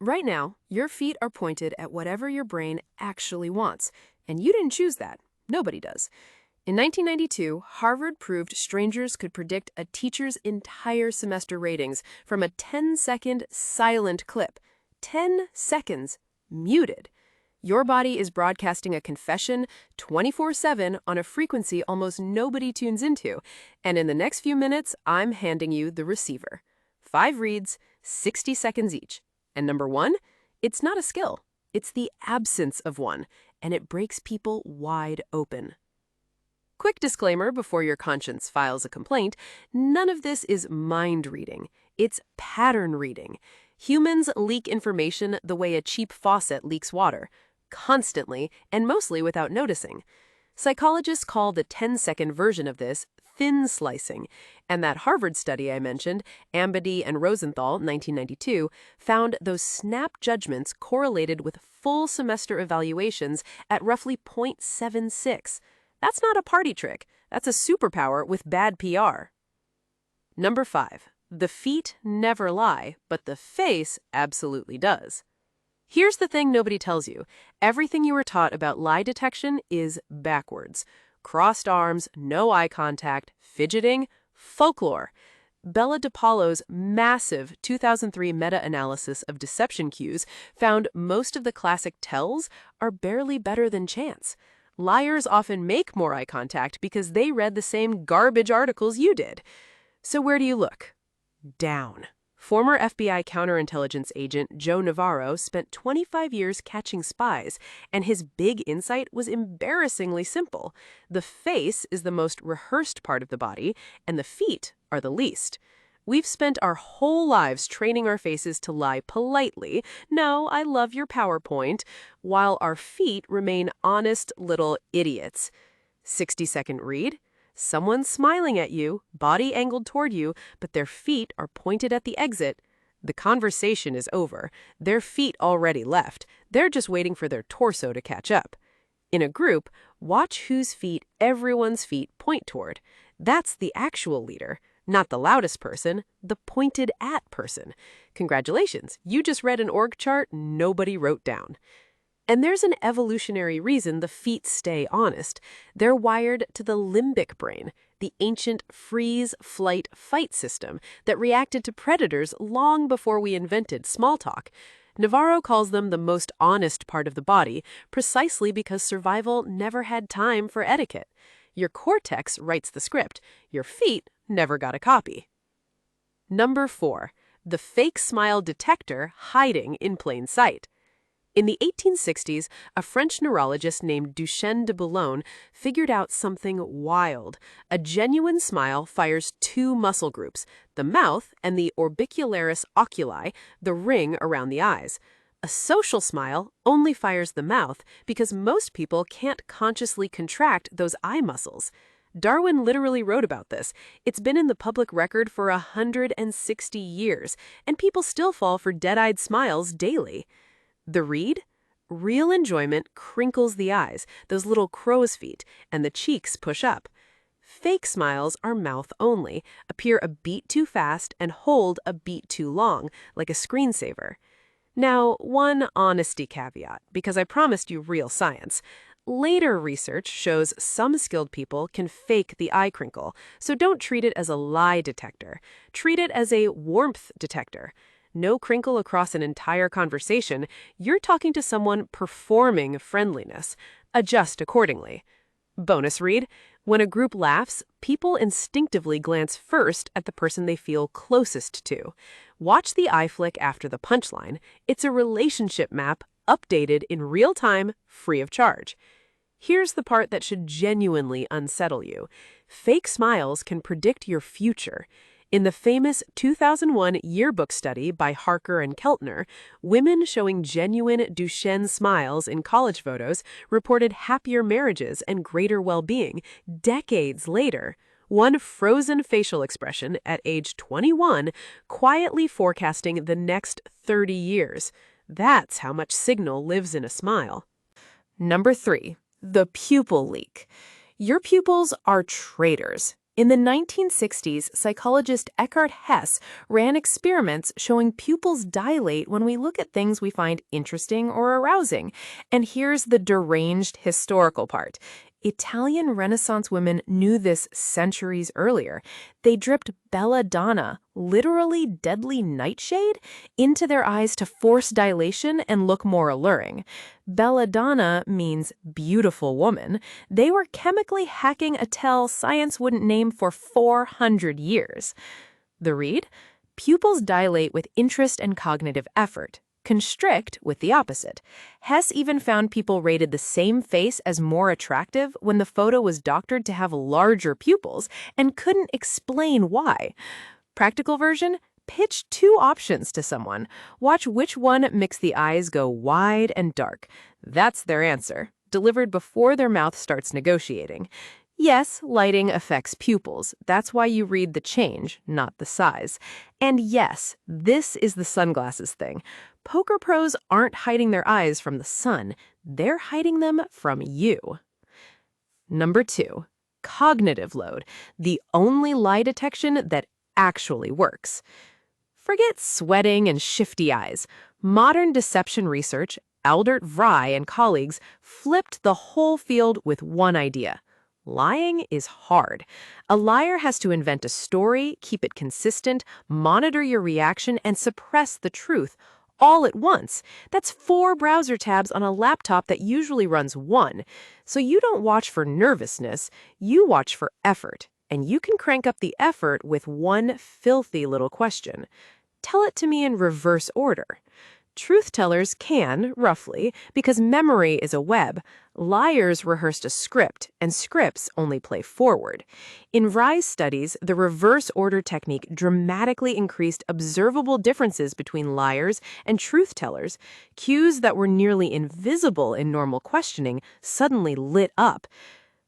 Right now, your feet are pointed at whatever your brain actually wants, and you didn't choose that. Nobody does. In 1992, Harvard proved strangers could predict a teacher's entire semester ratings from a 10-second silent clip. 10 seconds, muted. Your body is broadcasting a confession 24/7 on a frequency almost nobody tunes into, and in the next few minutes, I'm handing you the receiver. 5 reads, 60 seconds each. And number 1, it's not a skill. It's the absence of one, and it breaks people wide open. Quick disclaimer before your conscience files a complaint, none of this is mind reading. It's pattern reading. Humans leak information the way a cheap faucet leaks water, constantly and mostly without noticing. Psychologists call the 10-second version of this thin slicing, and that Harvard study I mentioned, Ambady and Rosenthal, 1992, found those snap judgments correlated with full semester evaluations at roughly 0.76. That's not a party trick. That's a superpower with bad PR. Number 5. The feet never lie, but the face absolutely does. Here's the thing nobody tells you. Everything you were taught about lie detection is backwards. Crossed arms, no eye contact, fidgeting, folklore. Bella DePaulo's massive 2003 meta-analysis of deception cues found most of the classic tells are barely better than chance. Liars often make more eye contact because they read the same garbage articles you did. So where do you look? Down. Former FBI counterintelligence agent Joe Navarro spent 25 years catching spies, and his big insight was embarrassingly simple. The face is the most rehearsed part of the body, and the feet are the least. We've spent our whole lives training our faces to lie politely, "No, I love your PowerPoint," while our feet remain honest little idiots. 60-second read. Someone's smiling at you, body angled toward you, but their feet are pointed at the exit. The conversation is over. Their feet already left. They're just waiting for their torso to catch up. In a group, watch whose feet everyone's feet point toward. That's the actual leader, not the loudest person, the pointed at person. Congratulations, you just read an org chart nobody wrote down. And there's an evolutionary reason the feet stay honest. They're wired to the limbic brain, the ancient freeze, flight, fight system that reacted to predators long before we invented small talk. Navarro calls them the most honest part of the body, precisely because survival never had time for etiquette. Your cortex writes the script. Your feet never got a copy. Number 4. The fake smile detector hiding in plain sight. In the 1860s, a French neurologist named Duchenne de Boulogne figured out something wild. A genuine smile fires 2 muscle groups, the mouth and the orbicularis oculi, the ring around the eyes. A social smile only fires the mouth because most people can't consciously contract those eye muscles. Darwin literally wrote about this. It's been in the public record for 160 years, and people still fall for dead-eyed smiles daily. The read? Real enjoyment crinkles the eyes, those little crow's feet, and the cheeks push up. Fake smiles are mouth only, appear a beat too fast, and hold a beat too long, like a screensaver. Now, one honesty caveat, because I promised you real science. Later research shows some skilled people can fake the eye crinkle, so don't treat it as a lie detector. Treat it as a warmth detector. No crinkle across an entire conversation, you're talking to someone performing friendliness. Adjust accordingly. Bonus read. When a group laughs, people instinctively glance first at the person they feel closest to. Watch the eye flick after the punchline. It's a relationship map updated in real time, free of charge. Here's the part that should genuinely unsettle you. Fake smiles can predict your future. In the famous 2001 yearbook study by Harker and Keltner, women showing genuine Duchenne smiles in college photos reported happier marriages and greater well-being decades later. One frozen facial expression at age 21, quietly forecasting the next 30 years. That's how much signal lives in a smile. Number 3. The pupil leak. Your pupils are traitors. In the 1960s, psychologist Eckhard Hess ran experiments showing pupils dilate when we look at things we find interesting or arousing. And here's the deranged historical part. Italian Renaissance women knew this centuries earlier. They dripped belladonna, literally deadly nightshade, into their eyes to force dilation and look more alluring. Belladonna means beautiful woman. They were chemically hacking a tell science wouldn't name for 400 years. The read? Pupils dilate with interest and cognitive effort. Constrict with the opposite. Hess even found people rated the same face as more attractive when the photo was doctored to have larger pupils and couldn't explain why. Practical version? Pitch two options to someone. Watch which one makes the eyes go wide and dark. That's their answer, delivered before their mouth starts negotiating. Yes, lighting affects pupils. That's why you read the change, not the size. And yes, this is the sunglasses thing. Poker pros aren't hiding their eyes from the sun. They're hiding them from you. Number 2, cognitive load, the only lie detection that actually works. Forget sweating and shifty eyes. Modern deception research, Aldert Vrij and colleagues, flipped the whole field with one idea. Lying is hard. A liar has to invent a story, keep it consistent, monitor your reaction, and suppress the truth all at once. That's 4 browser tabs on a laptop that usually runs 1. So you don't watch for nervousness, you watch for effort. And you can crank up the effort with one filthy little question. Tell it to me in reverse order. Truth tellers can, roughly, because memory is a web. Liars rehearsed a script, and scripts only play forward. In Vrij's studies, the reverse order technique dramatically increased observable differences between liars and truth tellers. Cues that were nearly invisible in normal questioning suddenly lit up.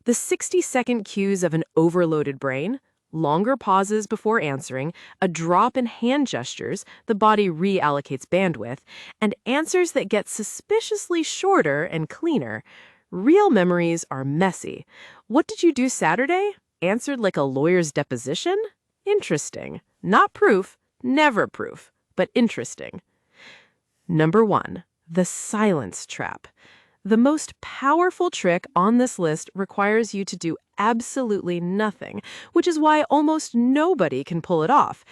The 60-second cues of an overloaded brain, longer pauses before answering, a drop in hand gestures, the body reallocates bandwidth, and answers that get suspiciously shorter and cleaner. Real memories are messy. What did you do Saturday? Answered like a lawyer's deposition? Interesting. Not proof, never proof, but interesting. Number 1, the silence trap. The most powerful trick on this list requires you to do absolutely nothing, which is why almost nobody can pull it off.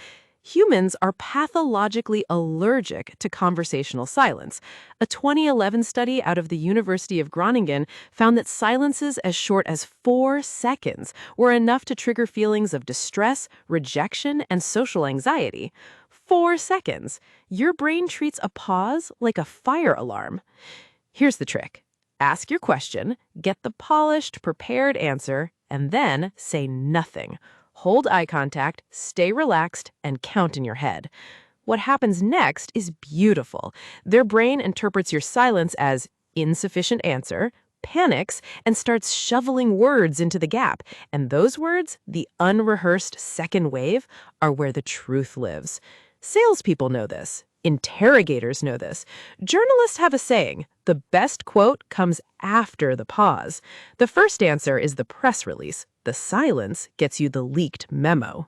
Humans are pathologically allergic to conversational silence. A 2011 study out of the University of Groningen found that silences as short as 4 seconds were enough to trigger feelings of distress, rejection, and social anxiety. 4 seconds. Your brain treats a pause like a fire alarm. Here's the trick. Ask your question, get the polished, prepared answer, and then say nothing. Hold eye contact, stay relaxed, and count in your head. What happens next is beautiful. Their brain interprets your silence as insufficient answer, panics, and starts shoveling words into the gap. And those words, the unrehearsed second wave, are where the truth lives. Salespeople know this. Interrogators know this. Journalists have a saying, the best quote comes after the pause. The first answer is the press release. The silence gets you the leaked memo.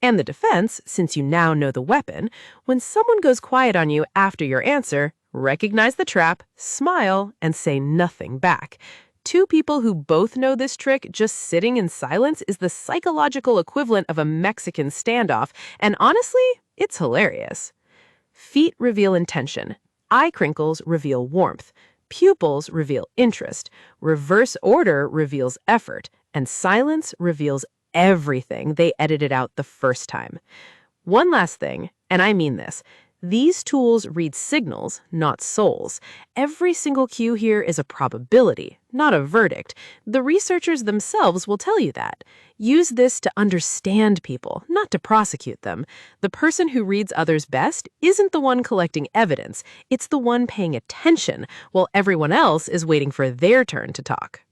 And the defense, since you now know the weapon, when someone goes quiet on you after your answer, recognize the trap, smile, and say nothing back. 2 people who both know this trick just sitting in silence is the psychological equivalent of a Mexican standoff, and honestly, it's hilarious. Feet reveal intention. Eye crinkles reveal warmth. Pupils reveal interest. Reverse order reveals effort. And silence reveals everything they edited out the first time. One last thing, and I mean this. These tools read signals, not souls. Every single cue here is a probability, not a verdict. The researchers themselves will tell you that. Use this to understand people, not to prosecute them. The person who reads others best isn't the one collecting evidence. It's the one paying attention, while everyone else is waiting for their turn to talk.